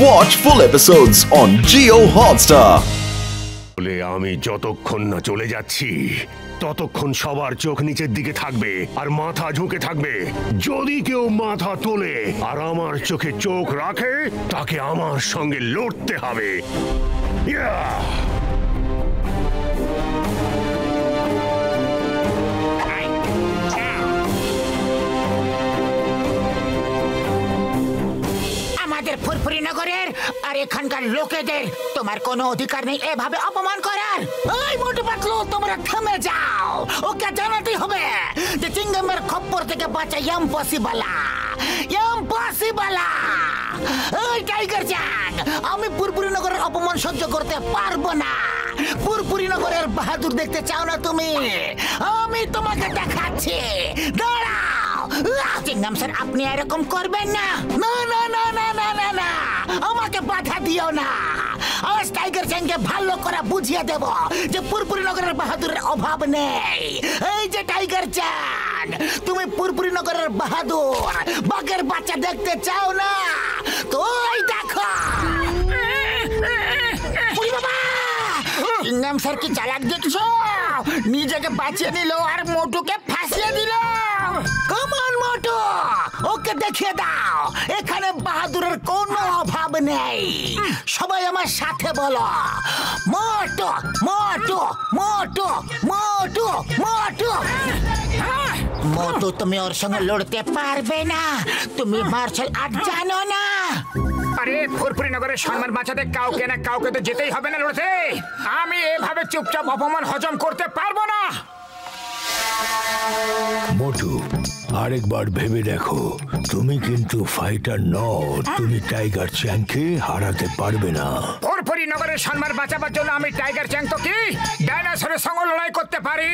Watch full episodes on Jio Hotstar. বলে আমি যতক্ষণ না চলে যাচ্ছি ততক্ষণ সবার চোখ নিচের দিকে থাকবে আর মাথা ঝুঁকে থাকবে। যদি কেউ মাথা তোলে আর আমার চোখে চোখ রাখে তাকে আমার সঙ্গে লড়তে হবে। আমাদের ফুরফুরি নগরের আর এখানকার লোকেদের তোমার কোনো অধিকার নেই এভাবে অপমান করার। ওই মোটু পাতলু, তোমরা থেমে যাও। ওকে জানাতেই হবে যে চিংগামের খপ্পর থেকে বাঁচা ইম্পসিবল। ওই টাইগার চ্যাং, আমি ফুরফুরি নগরের অপমান সহ্য করতে পারবো না। ফুরফুরি নগরের বাহাদুর দেখতে চাও না তুমি? আমি তোমাকে দেখাচ্ছি, দাঁড়াও। চিংগাম স্যার, আপনি এরকম করবেন না। না না না না না না না, আমাকে বাধা দিও না। আজ টাইগার চ্যাংকে ভালো করে বুঝিয়ে দেব যে ফুরফুরি নগরের বাহাদুরের অভাব নেই। এই যে টাইগার চ্যাং, তুমি ফুরফুরি নগরের বাহাদুর বাঘের বাচ্চা দেখতে চাও না? তো এই দেখো। চিংগাম স্যার কি চালাক দেখছো? নিজেকে বাঁচিয়ে নিল আর মোটুকে ফাঁসিয়ে দিল। কমান মোটু, ওকে দেখিয়ে দাও এখানে বাহাদুরের কোনো অভাব নেই। সবাই আমার সাথে বলো, মোটু মোটু মোটু মোটু মোটু। মোটু, তুমি ওর সঙ্গে লড়তে পারবে না, তুমি মার্শাল আর্ট জানো না। আরে ফুরফুরি নগরের সম্মান বাঁচাতে কাউকে না কাউকে তো যেতেই হবে না লড়তে। আমি এভাবে চুপচাপ অপমান হজম করতে পারবো না। মোটু, আরেকবার ভেবে দেখো, তুমি কিন্তু ফাইটার নও। তুমি টাইগার চ্যাংকে হারাতে পারবে না। ফুরফুরি নগরের সম্মান বাঁচাবার জন্য আমি টাইগার চ্যাং তো কি ডাইনোসরের সঙ্গে লড়াই করতে পারি।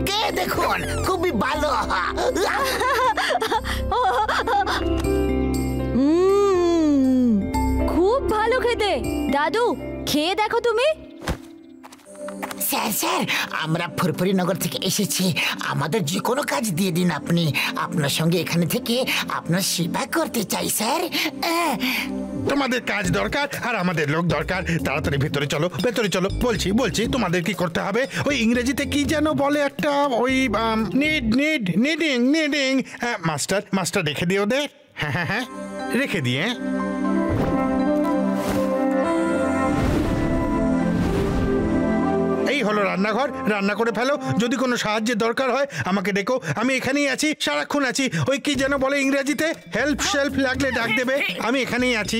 কে দেখুন, খুবই ভালো। খুব ভালো খেতে। দাদু, খেয়ে দেখো তুমি। স্যার স্যার, আমরা ফুরফুরি নগর থেকে এসেছি, আমাদের যে কোনো কাজ দিয়ে দিন আপনি। আপনার সঙ্গে এখানে থেকে আপনার সেবা করতে চাই স্যার। তোমাদের কাজ দরকার আর আমাদের লোক দরকার। তাড়াতাড়ি ভেতরে চলো, ভেতরে চলো। বলছি বলছি তোমাদের কি করতে হবে? ওই ইংরেজিতে কি যেন বলে একটা, ওই নিডিং। মাস্টার মাস্টার রেখে দিও দে। হ্যাঁ হ্যাঁ হ্যাঁ, রেখে দিয়ে। এই হলো রান্নাঘর, রান্না করে ফেলো। যদি কোনো সাহায্যের দরকার হয় আমাকে ডেকো, আমি এখানেই আছি, সারাক্ষণ আছি। ওই কি যেন বলে ইংরেজিতে, হেল্প শেল্প লাগলে ডাক দেবে, আমি এখানেই আছি।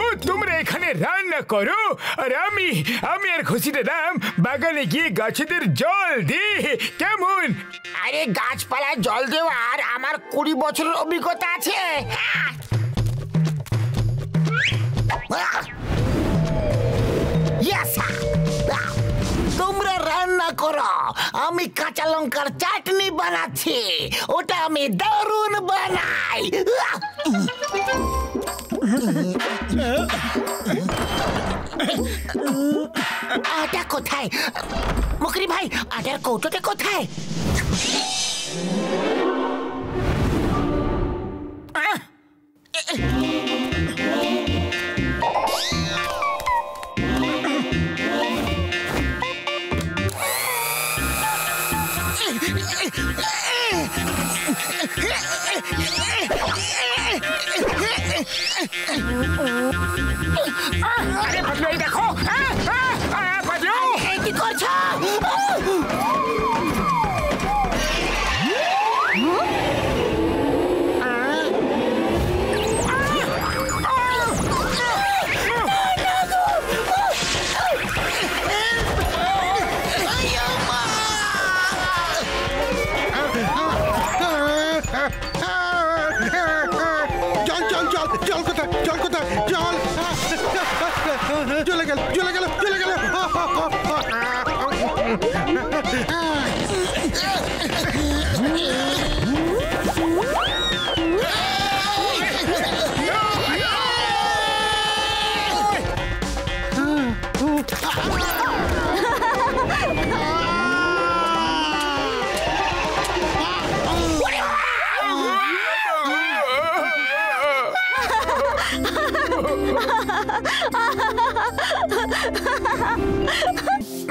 ও, তোমরা এখানে রান্না করো আর আমি আর খুশিতে দাম বাগানে গিয়ে গাছেদের জল দি, কেমন? আরে গাছপালায় জল দেওয়ার আমার 20 বছরের অভিজ্ঞতা আছে। তোমরা রান্না করো, আমি কাঁচা লঙ্কার চাটনি বানাচ্ছি, ওটা আমি দারুণ বানাই। আটা কোথায়? মুকরি ভাই, আটার কৌটোটা কোথায়? আরে বদলু, এই দেখো। বদলু, কি করছো? চল চল চল, জল কোথায় জল কোথায় জল চলে গেল চলে গেল চলে গেল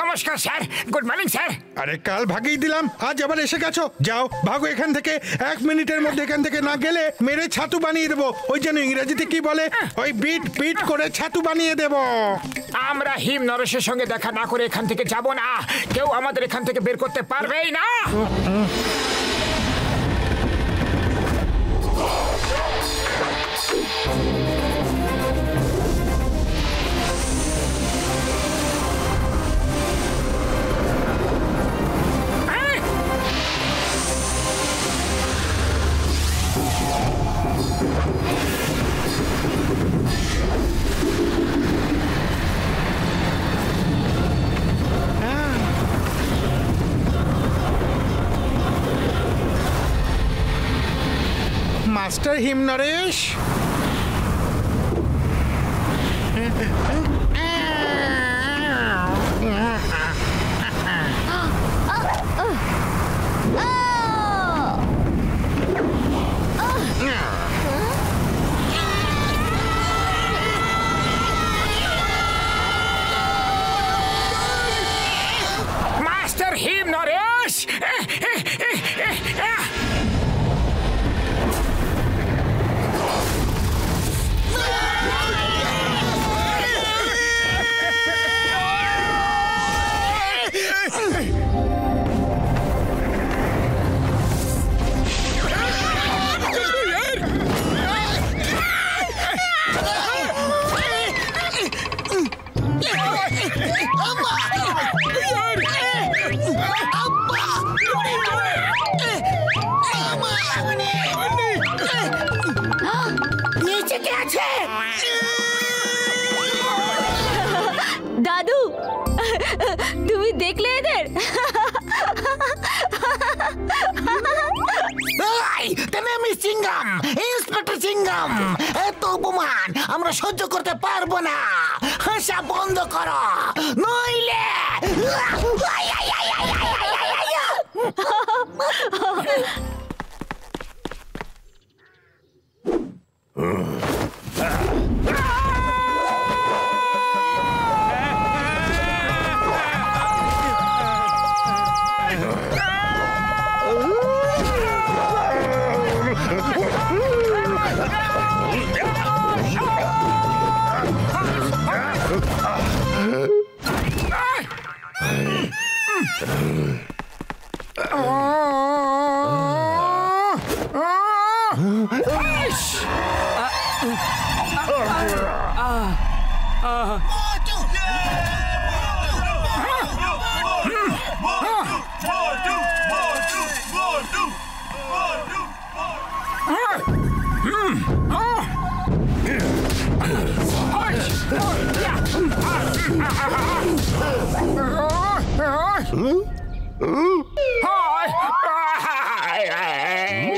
নমস্কার স্যার, গুড মর্নিং স্যার। আরে কাল ভাগিয়ে দিলাম, আজ আবার এসে গেছো। যাও ভাগো এখান থেকে, 1 মিনিটের মধ্যে এখান থেকে না গেলে মেরে ছাতু বানিয়ে দেবো। ওই যেন ইংরেজিতে কি বলে, ওই বিট বিট করে ছাতু বানিয়ে দেবো। আমরা হিম নরেশের সঙ্গে দেখা না করে এখান থেকে যাব না। কেউ আমাদের এখান থেকে বের করতে পারবেই না। মাস্টার হিম নরেশ, মাস্টার হিম নরেশ, নিচে কে আছে? দাদু, তুমি দেখলে এদের? আমি সিঙ্গাম, ইন্সপেক্টর সিঙ্গাম। এত অপমান আমরা সহ্য করতে পারবো না। হাসা বন্ধ করো, নইলে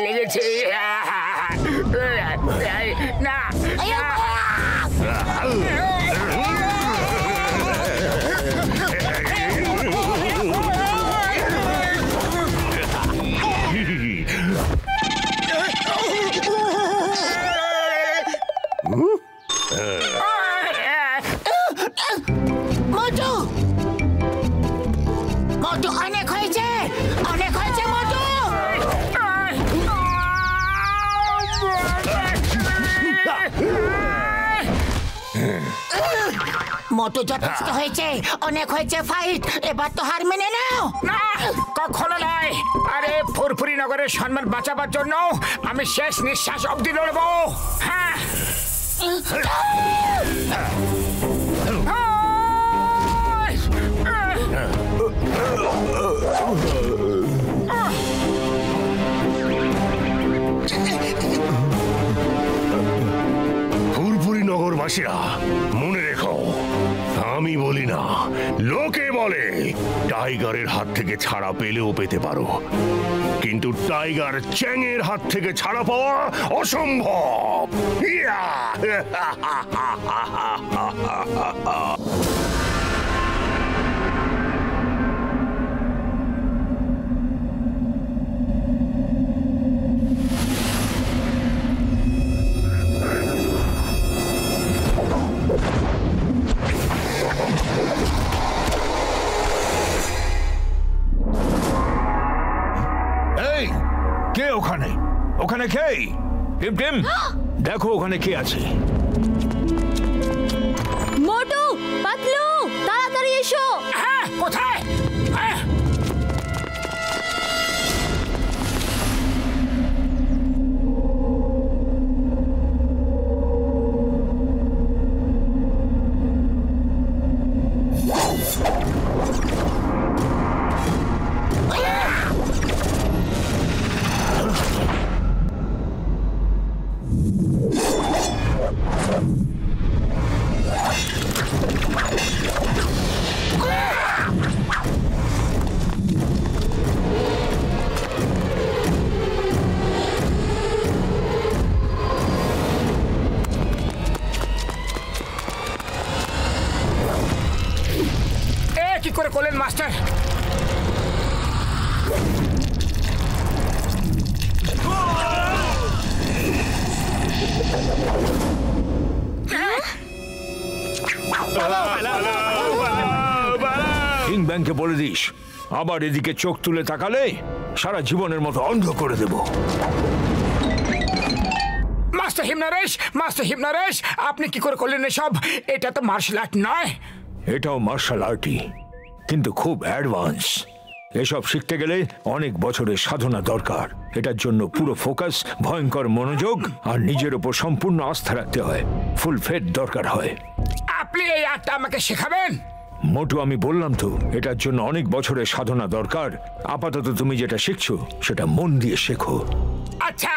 লেগেছে না। মোটু, মোটু অনেক হয়েছে, অনেক হয়েছে মোটু। মোটু যথেষ্ট হয়েছে, অনেক হয়েছে ফাইট, এবার তো হার মেনে নাও। না, কখনো নয়। আরে ফুরফুরি নগরের সম্মান বাঁচাবার জন্য আমি শেষ নিঃশ্বাস অবধি লড়বো। হ্যাঁ, গ্রামবাসীরা মনে রেখো, আমি বলি না, লোকে বলে টাইগারের হাত থেকে ছাড়া পেলেও পেতে পারো, কিন্তু টাইগার চ্যাংয়ের হাত থেকে ছাড়া পাওয়া অসম্ভব। ইয়া! এই কে ওখানে? ওখানে কে? টিম টিম, দেখো ওখানে কে আছে। মোটু, পাতলু, তাড়াতাড়ি এসো। হ্যাঁ, কোথায়? হ্যাঁ। কি করে করলেন মাস্টার? কিং ব্যাংকে বলে দিস, আবার এদিকে চোখ তুলে তাকালে সারা জীবনের মতো অন্ধ করে দেব। মাস্টার হিমনারেশ, মাস্টার হিমনারেশ, আপনি কি করে করলেন এসব? এটা তো মার্শাল আর্ট নয়। এটাও মার্শাল আর্টই, কিন্তু খুব অ্যাডভান্স। এসব শিখতে গেলে অনেক বছরের সাধনা দরকার। এটার জন্য পুরো ফোকাস, ভয়ঙ্কর মনোযোগ আর নিজের উপর সম্পূর্ণ আস্থা রাখতে হয়। ফুল ফেট দরকার হয়। আপনি এই আর্টটা আমাকে শেখাবেন? মোটু, আমি বললাম তো, এটার জন্য অনেক বছরের সাধনা দরকার। আপাতত তুমি যেটা শিখছো সেটা মন দিয়ে শেখো। আচ্ছা।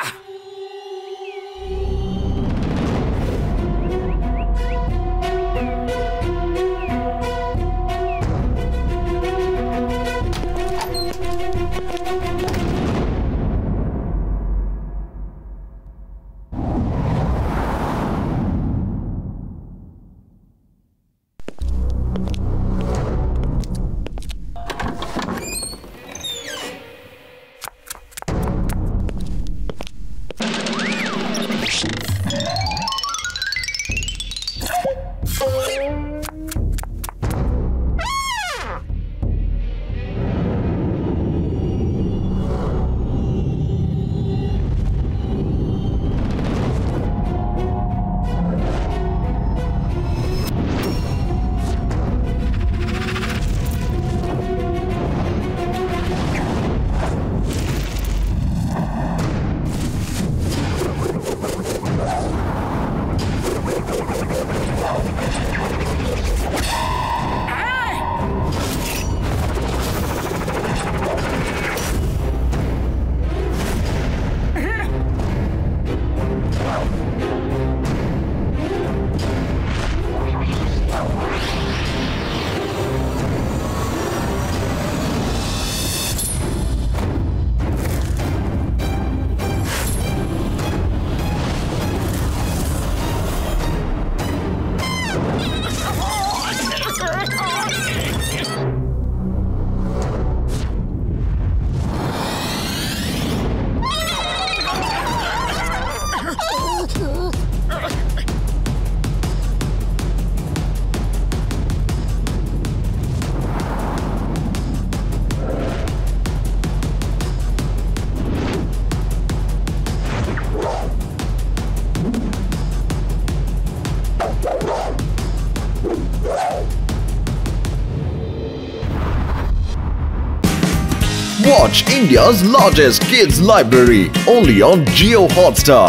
Watch India's largest kids library only on Jio Hotstar.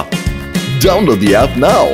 Download the app now.